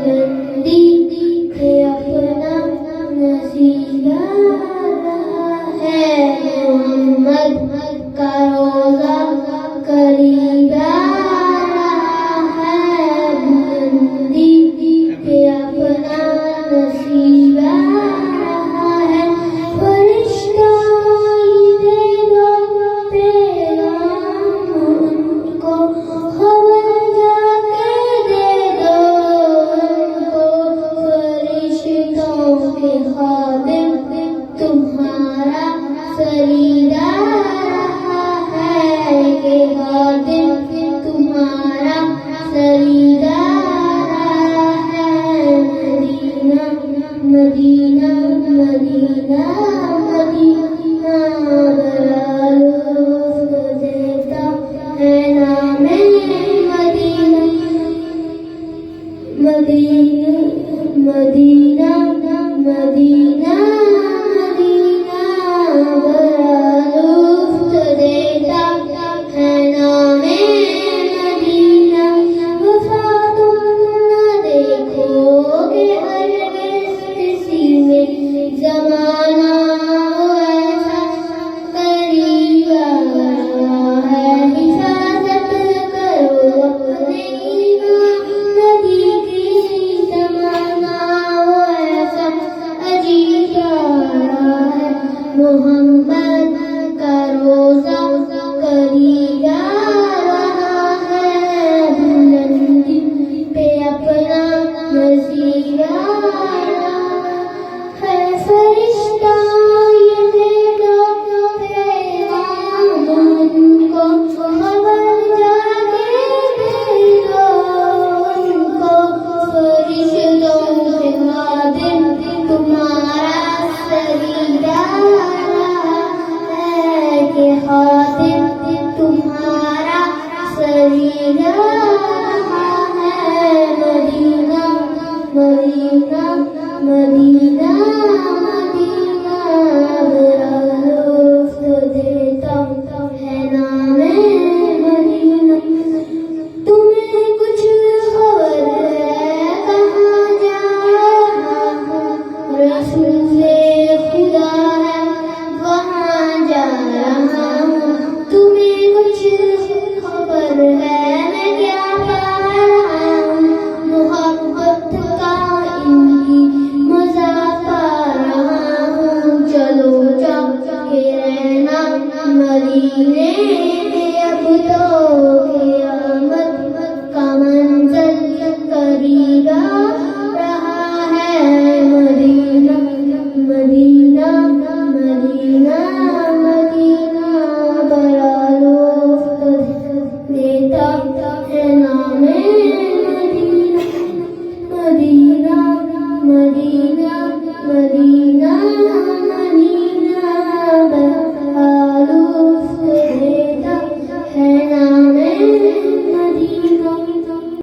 بلندی پہ اپنا نصیرہ ہے محمد کا روزہ قریب آ رہا ہے بلندی پہ اپنا نصیرہ ہے فرشتہ دے دو پیغام ان کو خبر جا کے دے دو ان کو فرشتوں کے خادم تمہارا سریدہ رہا ہے کہ خادم تمہارا سریدہ رہا ہے مدینہ مدینہ مدینہ مدینہ بڑا لطف دیتا ہے نام مدینہ مدینہ مدینہ مدینہ مدینہ بڑا لطف دیتا ہے نام مدینہ وفا تم نہ دیکھو گے ہرگز کسی میں زمانہ ایسا قریب آ رہا ہے حفاظت کرو اپنے ایمان نبی کی تمنا ایسا عجیب آ رہا ہے محمد کا روزہ قریب آ رہا ہے بلندی پہ اپنا نصیرہ ہے فرشتہ یہ دے دو پیغام ان کو خبر جا کے دے دو ان کو فرشتوں کے خادم تمہارا سریدہ ہے کہ خادم تمہارا سریدہ ہے مدینہ مدینہ مدینہ مدینہ بڑا لطف دیتا ہے نام مدینہ تمہیں کچھ خبر ہے کہاں جا رہا ہوں رسول خدا ہے وہاں جا رہا ہوں تمہیں کچھ خبر ہے میں کیا پا رہا ہوں محبت کا ان کی مزہ پا رہا ہوں چلو جا کے رہنا مدینے میں اب تو قیامت کا منزل قریب